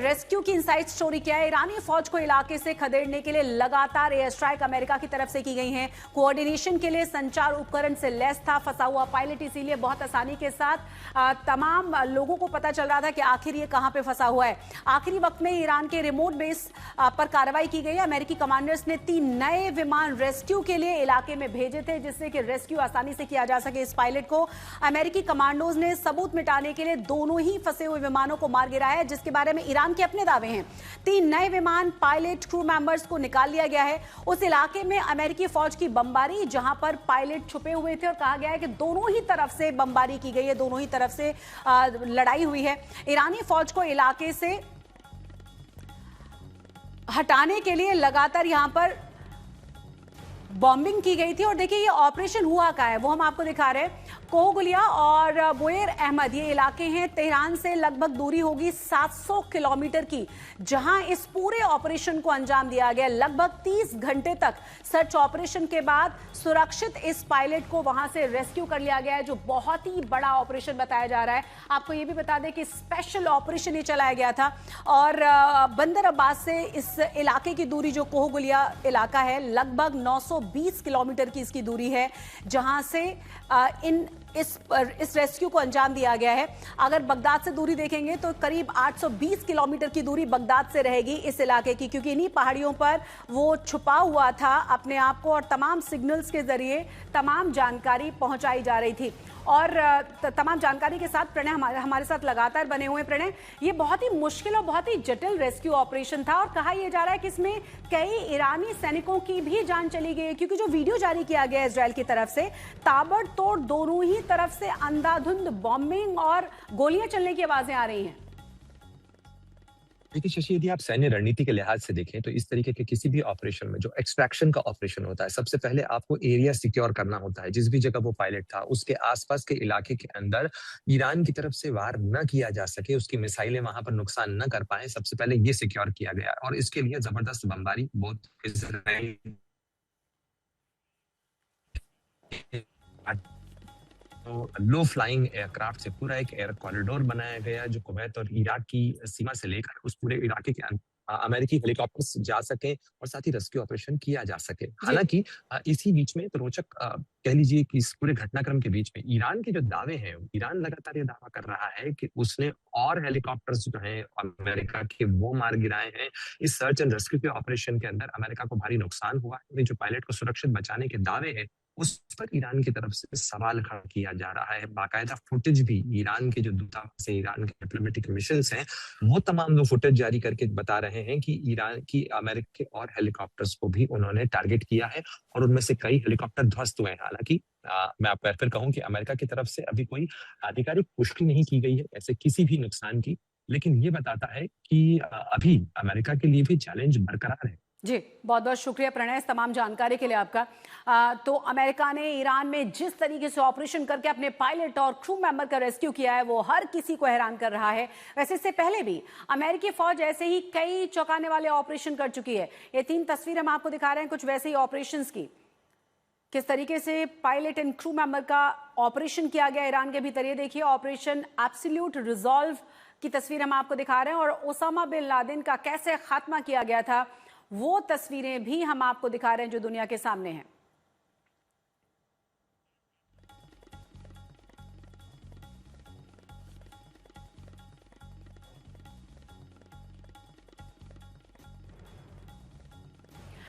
Rescue की inside story क्या है। ईरानी फौज को इलाके से खदेड़ने के लिए लगातार एयर स्ट्राइक अमेरिका की तरफ से की गई हैं। कोऑर्डिनेशन के लिए संचार उपकरण से लैस था फंसा हुआ पायलट, इसीलिए बहुत आसानी के साथ तमाम लोगों को पता चल रहा था कि आखिर ये कहां पे फंसा हुआ है। आखिरी वक्त में ईरान के रिमोट बेस पर कार्रवाई की गई। अमेरिकी कमांडर्स ने 3 नए विमान रेस्क्यू के लिए इलाके में भेजे थे, जिससे कि रेस्क्यू आसानी से किया जा सके। इस पायलट को अमेरिकी कमांडोज ने सबूत मिटाने के लिए दोनों ही फंसे हुए विमानों को मार गिराया है, जिसके बारे में ईरान के अपने दावे हैं। 3 नए विमान, पायलट, क्रू मेंबर्स को निकाल लिया गया है। उस इलाके में अमेरिकी फौज की बमबारी, जहां पर पायलट छुपे हुए थे, और कहा गया है कि दोनों ही तरफ से बमबारी की गई है, दोनों ही तरफ से लड़ाई हुई है। ईरानी फौज को इलाके से हटाने के लिए लगातार यहां पर बॉम्बिंग की गई थी। और देखिए ये ऑपरेशन हुआ क्या है वो हम आपको दिखा रहे हैं। कोहगुलिया और बुएर अहमद ये इलाके हैं, तेहरान से लगभग दूरी होगी 700 किलोमीटर की, जहां इस पूरे ऑपरेशन को अंजाम दिया गया। लगभग 30 घंटे तक सर्च ऑपरेशन के बाद सुरक्षित इस पायलट को वहां से रेस्क्यू कर लिया गया है, जो बहुत ही बड़ा ऑपरेशन बताया जा रहा है। आपको ये भी बता दें कि स्पेशल ऑपरेशन ये चलाया गया था। और बंदर अब्बास से इस इलाके की दूरी, जो कोहगुलिया इलाका है, लगभग 920 किलोमीटर की इसकी दूरी है, जहां से इस रेस्क्यू को अंजाम दिया गया है। अगर बगदाद से दूरी देखेंगे तो करीब 820 किलोमीटर की दूरी बगदाद से रहेगी इस इलाके की, क्योंकि इन्हीं पहाड़ियों पर वो छुपा हुआ था अपने आप को, और तमाम सिग्नल्स के जरिए तमाम जानकारी पहुंचाई जा रही थी। और तमाम जानकारी के साथ प्रणय हमारे साथ लगातार बने हुए। प्रणय, ये बहुत ही मुश्किल और बहुत ही जटिल रेस्क्यू ऑपरेशन था, और कहा यह जा रहा है कि इसमें कई ईरानी सैनिकों की भी जान चली गई है, क्योंकि जो वीडियो जारी किया गया इजरायल की तरफ से, ताबड़तोड़ दोनों ही तरफ से अंधाधुंध बॉम्बिंग और गोलियां चलने की आवाजें आ रही हैं। देखिए शशि, यदि आप सैन्य रणनीति के लिहाज से देखें तो इस तरीके के किसी भी ऑपरेशन में जो एक्सट्रैक्शन का ऑपरेशन होता है, सबसे पहले आपको एरिया सिक्योर करना होता है। जिस भी जगह वो पायलट था उसके आसपास के इलाके के अंदर ईरान की तरफ से वार न किया जा सके, उसकी मिसाइलें वहां पर नुकसान न कर पाए, सबसे पहले ये सिक्योर किया गया। और इसके लिए जबरदस्त बमबारी बहुत इजराइल तो लो फ्लाइंग एयरक्राफ्ट से पूरा एक एयर कॉरिडोर बनाया गया, जो कुवैत और इराक की सीमा से लेकर उस पूरे इलाके के अमेरिकी हेलीकॉप्टर्स जा सके और साथ ही रेस्क्यू ऑपरेशन किया जा सके। हालांकि इसी बीच में एक रोचक कह लीजिए कि इस पूरे घटनाक्रम के बीच में ईरान के जो दावे हैं, ईरान लगातार ये दावा कर रहा है कि उसने और हेलीकॉप्टर्स जो हैं अमेरिका के वो मार गिराए हैं। इस सर्च एंड रेस्क्यू के ऑपरेशन के अंदर अमेरिका को भारी नुकसान हुआ है। जो पायलट को सुरक्षित बचाने के दावे हैं उस पर ईरान की तरफ से सवाल खड़ा किया जा रहा है। बाकायदा फुटेज भी ईरान के जो दूतावास है, ईरान के डिप्लोमेटिक मिशंस हैं, वो तमाम फुटेज जारी करके बता रहे हैं कि ईरान की अमेरिका के और हेलीकॉप्टर्स को भी उन्होंने टारगेट किया है, और उनमें से कई हेलीकॉप्टर ध्वस्त हुए हैं। हालांकि मैं आपको फिर कहूं कि अमेरिका की तरफ से अभी कोई आधिकारिक पुष्टि नहीं की गई है ऐसे किसी भी नुकसान की, लेकिन ये बताता है कि अभी अमेरिका के लिए भी चैलेंज बरकरार है। जी, बहुत बहुत शुक्रिया प्रणय इस तमाम जानकारी के लिए आपका। तो अमेरिका ने ईरान में जिस तरीके से ऑपरेशन करके अपने पायलट और क्रू मेंबर का रेस्क्यू किया है, वो हर किसी को हैरान कर रहा है। वैसे इससे पहले भी अमेरिकी फौज ऐसे ही कई चौंकाने वाले ऑपरेशन कर चुकी है। ये 3 तस्वीर हम आपको दिखा रहे हैं कुछ वैसे ही ऑपरेशन की, किस तरीके से पायलट एंड क्रू मेंबर का ऑपरेशन किया गया ईरान के भीतर। ये देखिए ऑपरेशन एब्सोल्यूट रिजॉल्व की तस्वीर हम आपको दिखा रहे हैं, और ओसामा बिन लादेन का कैसे खात्मा किया गया था वो तस्वीरें भी हम आपको दिखा रहे हैं जो दुनिया के सामने हैं।